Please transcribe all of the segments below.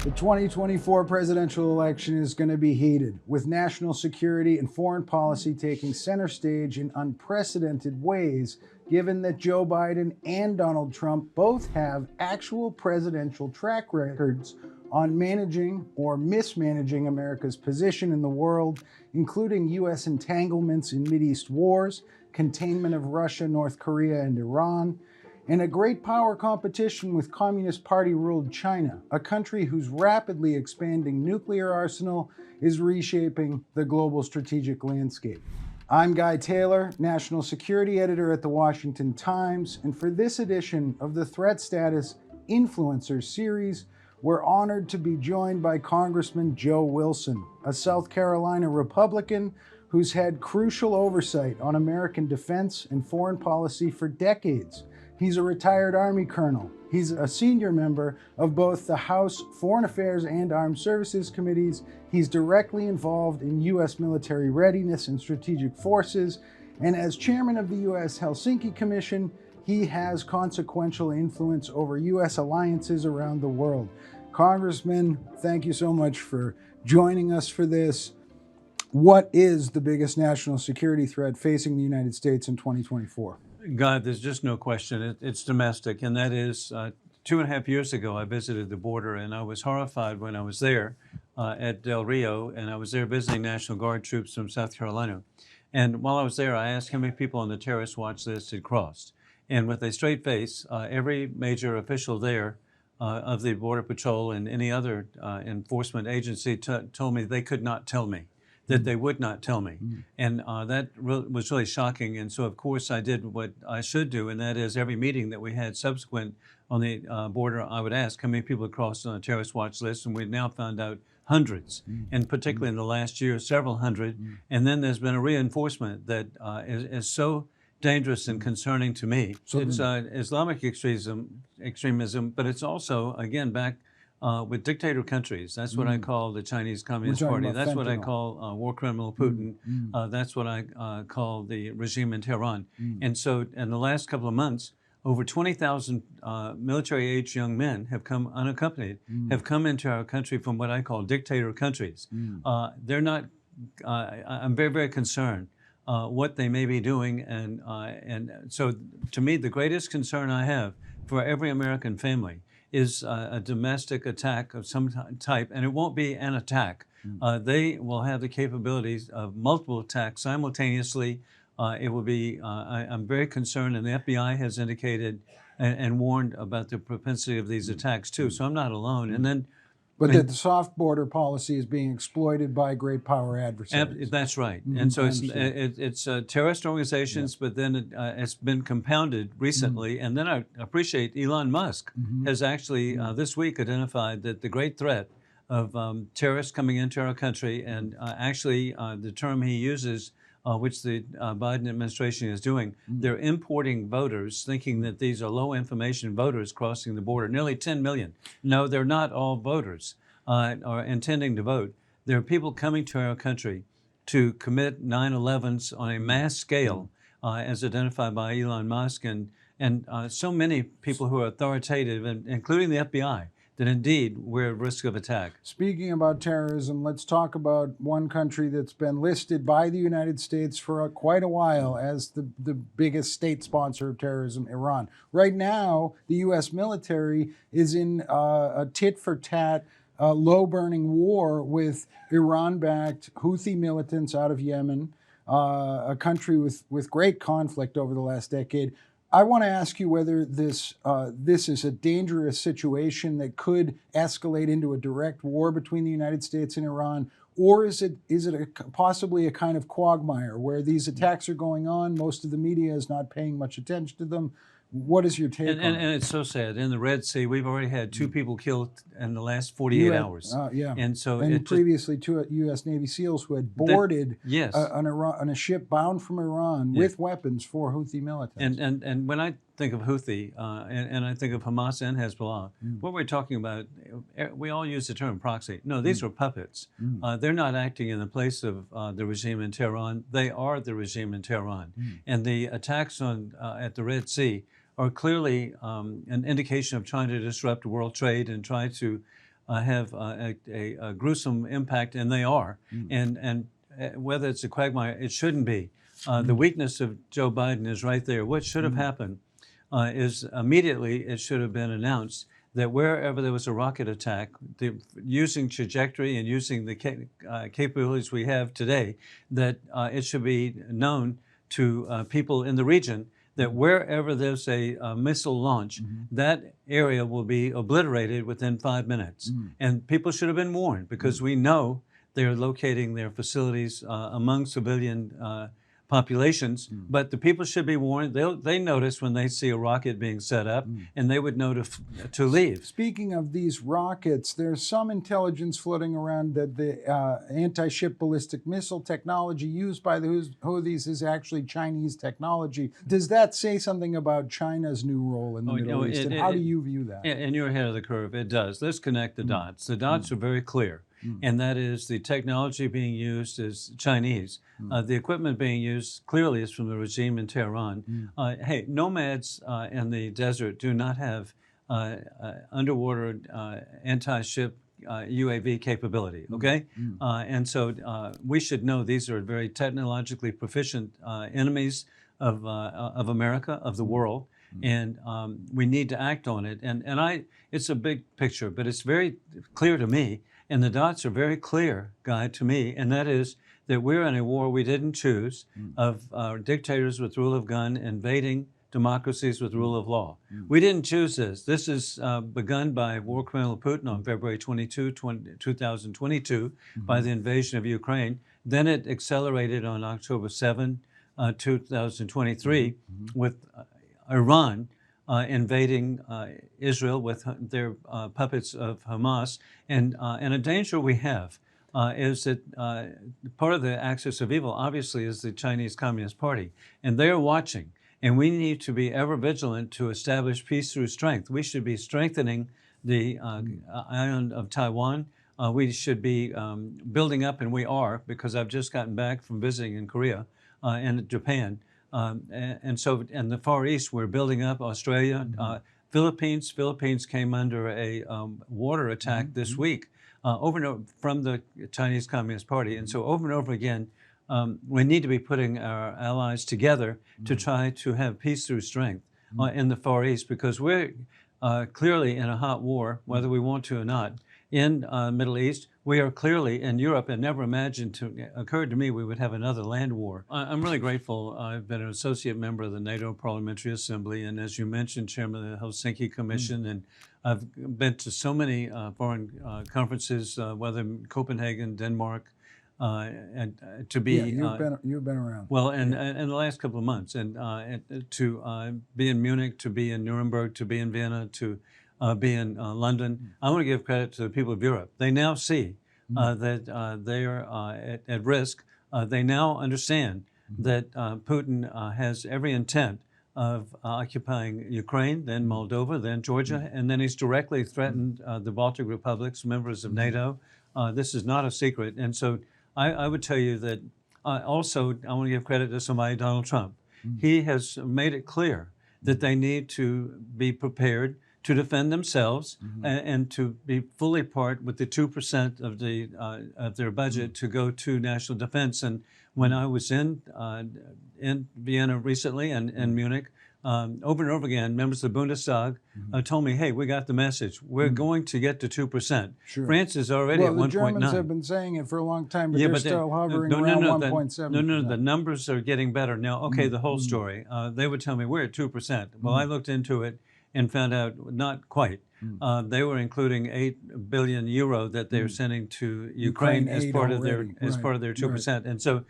The 2024 presidential election is going to be heated, with national security and foreign policy taking center stage in unprecedented ways, given that Joe Biden and Donald Trump both have actual presidential track records on managing or mismanaging America's position in the world, including U.S. entanglements in Mideast wars, containment of Russia, North Korea, and Iran, and a great power competition with Communist Party-ruled China, a country whose rapidly expanding nuclear arsenal is reshaping the global strategic landscape. I'm Guy Taylor, National Security Editor at The Washington Times, and for this edition of the Threat Status Influencers series, we're honored to be joined by Congressman Joe Wilson, a South Carolina Republican who's had crucial oversight on American defense and foreign policy for decades. He's a retired Army colonel. He's a senior member of both the House Foreign Affairs and Armed Services Committees. He's directly involved in U.S. military readiness and strategic forces. And as chairman of the U.S. Helsinki Commission, he has consequential influence over U.S. alliances around the world. Congressman, thank you so much for joining us for this. What is the biggest national security threat facing the United States in 2024? God, there's just no question. It's domestic, and that is 2.5 years ago, I visited the border, and I was horrified when I was there at Del Rio, and I was there visiting National Guard troops from South Carolina. And while I was there, I asked how many people on the terrorist watch list had crossed. And with a straight face, every major official there of the Border Patrol and any other enforcement agency told me they could not tell me, that they would not tell me. And that was really shocking. And so, of course, I did what I should do, and that is every meeting that we had subsequent on the border, I would ask how many people had crossed on a terrorist watch list, and we've now found out hundreds, and particularly in the last year, several hundred. And then there's been a reinforcement that is so dangerous and concerning to me. So it's Islamic extremism, but it's also, again, back with dictator countries. That's what I call the Chinese Communist Party. That's what I call war criminal Putin. That's what I call the regime in Tehran. And so in the last couple of months, over 20,000 military-aged young men have come unaccompanied, have come into our country from what I call dictator countries. They're not, I'm very, very concerned what they may be doing. And so to me, the greatest concern I have for every American family is a domestic attack of some type, and it won't be an attack. They will have the capabilities of multiple attacks simultaneously. It will be, I'm very concerned, and the FBI has indicated and warned about the propensity of these attacks too, so I'm not alone. And then, But that the soft border policy is being exploited by great power adversaries. That's right. And so it's terrorist organizations, but then it's been compounded recently. And then I appreciate Elon Musk has actually this week identified that the great threat of terrorists coming into our country, and actually the term he uses, which the Biden administration is doing, they're importing voters, thinking that these are low information voters crossing the border, nearly 10 million. No, they're not all voters or intending to vote. There are people coming to our country to commit 9/11s on a mass scale, as identified by Elon Musk, and so many people who are authoritative, including the FBI, that indeed we're at risk of attack. Speaking about terrorism, let's talk about one country that's been listed by the United States for quite a while as the biggest state sponsor of terrorism, Iran. Right now, the U.S. military is in a tit-for-tat, low-burning war with Iran-backed Houthi militants out of Yemen, a country with great conflict over the last decade. I want to ask you whether this is a dangerous situation that could escalate into a direct war between the United States and Iran, or is it possibly a kind of quagmire where these attacks are going on, most of the media is not paying much attention to them? What is your take on it? And it's so sad. In the Red Sea, we've already had 2 people killed in the last 48 hours. And so previously 2 U.S. Navy SEALs who had boarded on a ship bound from Iran with weapons for Houthi militants. And when I think of Houthi and I think of Hamas and Hezbollah, what we're talking about, we all use the term proxy. No, these are puppets. They're not acting in the place of the regime in Tehran. They are the regime in Tehran. And the attacks at the Red Sea are clearly an indication of trying to disrupt world trade and try to have a gruesome impact, and they are. And whether it's a quagmire, it shouldn't be. The weakness of Joe Biden is right there. What should have happened is immediately it should have been announced that wherever there was a rocket attack, using trajectory and using the capabilities we have today, that it should be known to people in the region that wherever there's a missile launch, that area will be obliterated within 5 minutes. And people should have been warned, because we know they're locating their facilities among civilian populations, but the people should be warned. They notice when they see a rocket being set up, and they would know to leave. Speaking of these rockets, there's some intelligence floating around that the anti-ship ballistic missile technology used by the Houthis is actually Chinese technology. Does that say something about China's new role in the Middle East, and how do you view that? And you're ahead of the curve. It does. Let's connect the dots. The dots are very clear. And that is the technology being used is Chinese. The equipment being used clearly is from the regime in Tehran. Hey, nomads in the desert do not have underwater anti-ship UAV capability, okay? And so we should know these are very technologically proficient enemies of America, of the world. And we need to act on it. And it's a big picture, but it's very clear to me. And the dots are very clear, Guy, to me, and that is that we're in a war we didn't choose, of dictators with rule of gun invading democracies with rule of law. We didn't choose this. This is begun by war criminal Putin on February 22, 2022, by the invasion of Ukraine. Then it accelerated on October 7, 2023, with Iran invading Israel with their puppets of Hamas. And a danger we have is that part of the axis of evil, obviously, is the Chinese Communist Party. And they're watching. And we need to be ever vigilant to establish peace through strength. We should be strengthening the island of Taiwan. We should be building up, and we are, because I've just gotten back from visiting in Korea and Japan. And so in the Far East, we're building up Australia, Philippines. Philippines came under a water attack this week from the Chinese Communist Party. And so over and over again, we need to be putting our allies together to try to have peace through strength in the Far East, because we're clearly in a hot war, whether we want to or not. In the Middle East, we are clearly in Europe, and never imagined occurred to me we would have another land war. I'm really grateful. I've been an associate member of the NATO Parliamentary Assembly, and as you mentioned, chairman of the Helsinki Commission, and I've been to so many foreign conferences, whether in Copenhagen, Denmark, and to be you've been around. Well, and in the last couple of months, and to be in Munich, to be in Nuremberg, to be in Vienna, to be in London. I want to give credit to the people of Europe. They now see that they are at risk. They now understand that Putin has every intent of occupying Ukraine, then Moldova, then Georgia, and then he's directly threatened the Baltic republics, members of NATO. This is not a secret. And so I would tell you that also I want to give credit to somebody, Donald Trump. He has made it clear that they need to be prepared to defend themselves and to be fully part with the 2% of their budget to go to national defense. And when I was in Vienna recently and in Munich, over and over again, members of the Bundestag told me, hey, we got the message. We're going to get to 2%. Sure. France is already at 1.9. The Germans have been saying it for a long time, but they're still hovering around 1.7%. No, the numbers are getting better. Now, okay, the whole story. They would tell me we're at 2%. Well, I looked into it and found out not quite. They were including 8 billion euro that they're sending to Ukraine as part of their 2%. Right. And so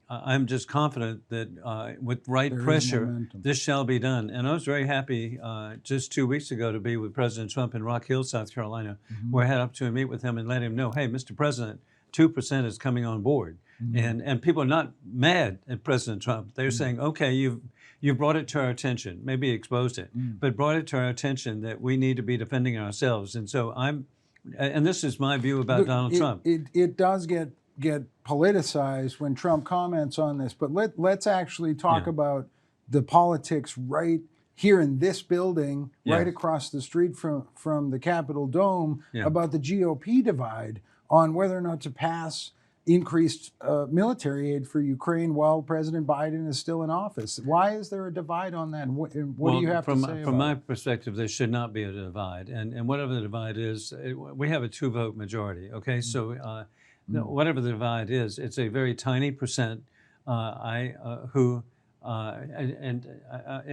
I'm just confident that with right pressure, this shall be done. And I was very happy just 2 weeks ago to be with President Trump in Rock Hill, South Carolina, where I had up to meet with him and let him know, hey, Mr. President, 2% is coming on board. And people are not mad at President Trump. They're saying, okay, you've brought it to our attention, maybe exposed it, but brought it to our attention that we need to be defending ourselves. And so and this is my view about Donald Trump. It does get politicized when Trump comments on this, but let's actually talk about the politics right here in this building, Yeah. right across the street from the Capitol Dome, Yeah. about the GOP divide on whether or not to pass increased military aid for Ukraine while President Biden is still in office. Why is there a divide on that? And what do you have to say from about my it? perspective, there should not be a divide, and whatever the divide is, we have a 2-vote majority. Okay, so whatever the divide is, it's a very tiny percent. Who,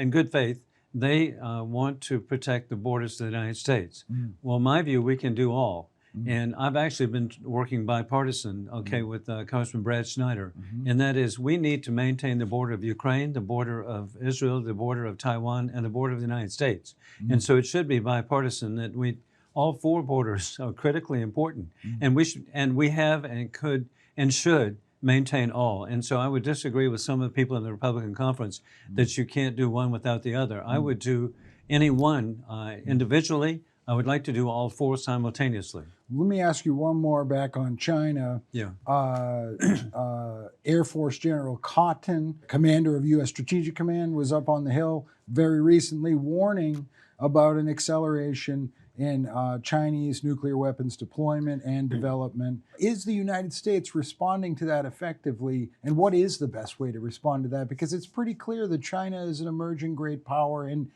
in good faith, they want to protect the borders of the United States. Well, my view, we can do all. And I've actually been working bipartisan, okay, with Congressman Brad Schneider, and that is we need to maintain the border of Ukraine, the border of Israel, the border of Taiwan, and the border of the United States. And so it should be bipartisan that all 4 borders are critically important, and we have and could and should maintain all. And so I would disagree with some of the people in the Republican conference that you can't do one without the other. I would do any one individually. I would like to do all 4 simultaneously. Let me ask you one more back on China. Yeah. Air Force General Cotton, commander of U.S. Strategic Command, was up on the Hill very recently warning about an acceleration in Chinese nuclear weapons deployment and development. Is the United States responding to that effectively? And what is the best way to respond to that? Because it's pretty clear that China is an emerging great power and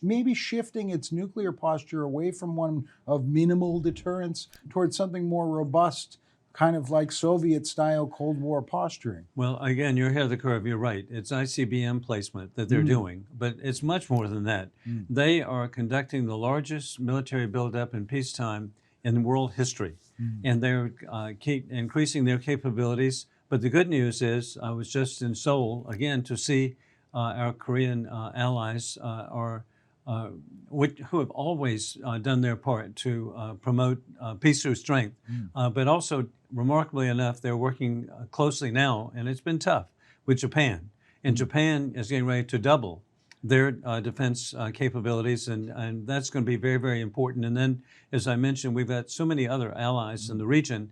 maybe shifting its nuclear posture away from one of minimal deterrence towards something more robust, kind of like Soviet-style Cold War posturing. Well, again, you're ahead of the curve. You're right. It's ICBM placement that they're doing, but it's much more than that. They are conducting the largest military buildup in peacetime in world history, and they're keep increasing their capabilities. But the good news is, I was just in Seoul again to see our Korean allies who have always done their part to promote peace through strength, but also, remarkably enough, they're working closely now, and it's been tough, with Japan. And Japan is getting ready to double their defense capabilities, and that's going to be very, very important. And then, as I mentioned, we've got so many other allies in the region,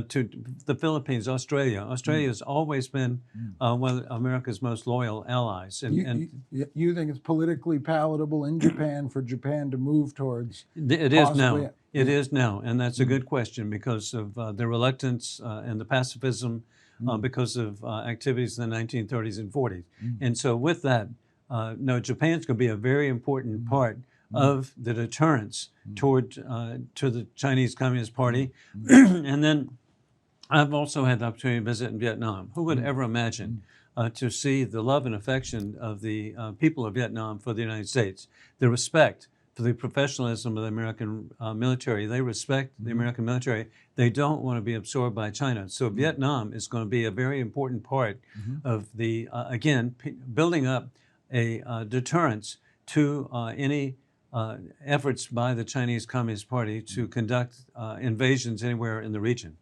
to the Philippines, Australia. Australia has always been one of America's most loyal allies. You think it's politically palatable in Japan for Japan to move towards? It is now. It is now, and that's a good question because of the reluctance and the pacifism because of activities in the 1930s and 40s. And so with that, no, Japan's going to be a very important part of the deterrence toward to the Chinese Communist Party. And then I've also had the opportunity to visit in Vietnam. Who would ever imagine to see the love and affection of the people of Vietnam for the United States, the respect for the professionalism of the American military. They respect the American military. They don't want to be absorbed by China. So Vietnam is going to be a very important part of the, again, building up a deterrence to any efforts by the Chinese Communist Party to conduct invasions anywhere in the region.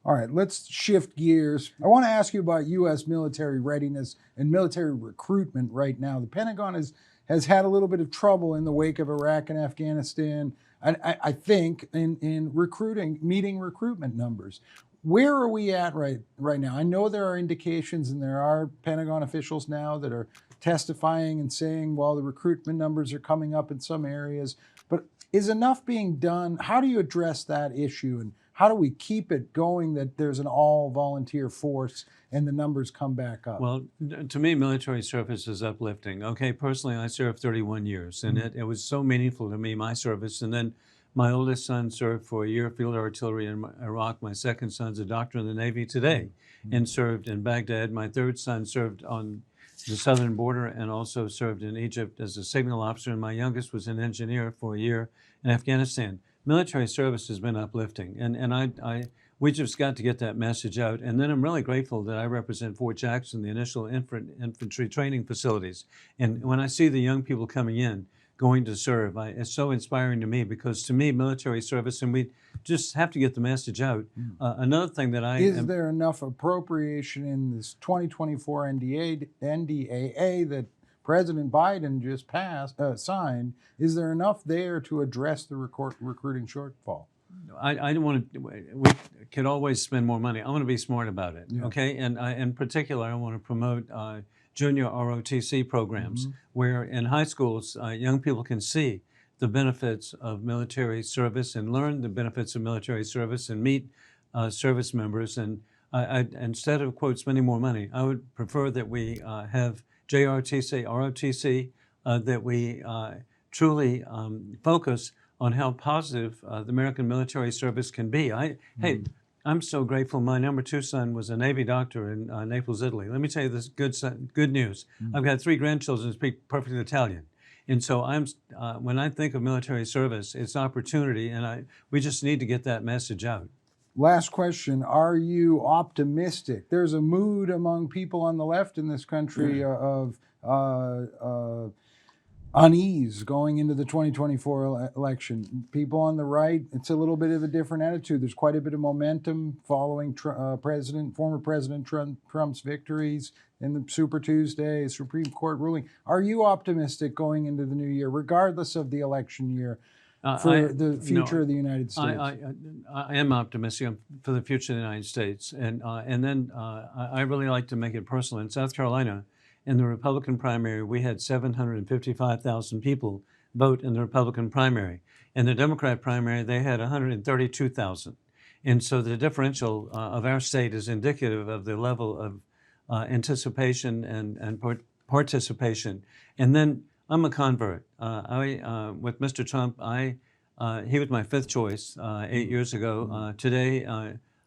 All right, let's shift gears. I want to ask you about U.S. military readiness and military recruitment right now. The Pentagon has had a little bit of trouble in the wake of Iraq and Afghanistan, I think, in meeting recruitment numbers. Where are we at right now? I know there are indications, and there are Pentagon officials now that are testifying and saying, well, the recruitment numbers are coming up in some areas. But is enough being done? How do you address that issue? And how do we keep it going that there's an all-volunteer force and the numbers come back up? Well, to me, military service is uplifting. Okay, personally, I served 31 years, and it was so meaningful to me, my service. And then my oldest son served for a year field artillery in Iraq. My second son's a doctor in the Navy today and served in Baghdad. My third son served on the southern border and also served in Egypt as a signal officer. And my youngest was an engineer for a year in Afghanistan. Military service has been uplifting, and we just got to get that message out. And then I'm really grateful that I represent Fort Jackson, the initial infantry training facilities. And when I see the young people coming in, going to serve, it's so inspiring to me because to me, military service, and we just have to get the message out. Another thing that Is there enough appropriation in this 2024 NDAA that President Biden just signed? Is there enough there to address the recruiting shortfall? I don't want to. We could always spend more money. I want to be smart about it. Okay, and in particular, I want to promote junior ROTC programs, where in high schools, young people can see the benefits of military service and learn the benefits of military service and meet service members. And instead of, quote, spending more money, I would prefer that we have JRTC, ROTC, that we truly focus on how positive the American military service can be. Hey, I'm so grateful. My number 2 son was a Navy doctor in Naples, Italy. Let me tell you this good news. I've got 3 grandchildren who speak perfect Italian. And so when I think of military service, it's opportunity, and we just need to get that message out. Last question. Are you optimistic? There's a mood among people on the left in this country of unease going into the 2024 election. People on the right, it's a little bit of a different attitude. There's quite a bit of momentum following former President Trump's victories in the Super Tuesday, Supreme Court ruling. Are you optimistic going into the new year, regardless of the election year, for the future of the United States? I am optimistic for the future of the United States. And then I really like to make it personal. In South Carolina, in the Republican primary, we had 755,000 people vote in the Republican primary. In the Democrat primary, they had 132,000. And so the differential of our state is indicative of the level of anticipation and participation. And then I'm a convert. With Mr. Trump, he was my 5th choice 8 years ago. Today,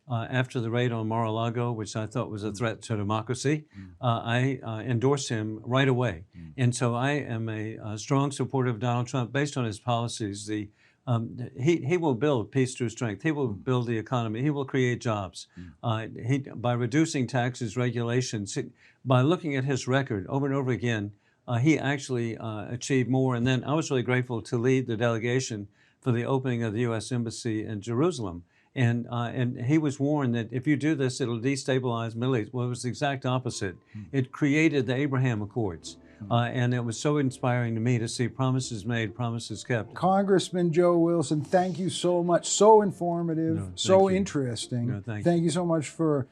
after the raid on Mar-a-Lago, which I thought was a threat to democracy, I endorsed him right away. And so I am a strong supporter of Donald Trump based on his policies. He will build peace through strength. He will build the economy. He will create jobs. By reducing taxes, regulations, by looking at his record over and over again, he actually achieved more. And then I was really grateful to lead the delegation for the opening of the U.S. Embassy in Jerusalem. And he was warned that if you do this, it'll destabilize the Middle East. Well, it was the exact opposite. It created the Abraham Accords. And it was so inspiring to me to see promises made, promises kept. Congressman Joe Wilson, thank you so much. So informative, so interesting. Thank you so much for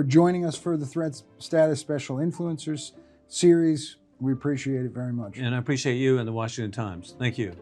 joining us for the Threat Status Special Influencers series. We appreciate it very much. And I appreciate you and the Washington Times. Thank you.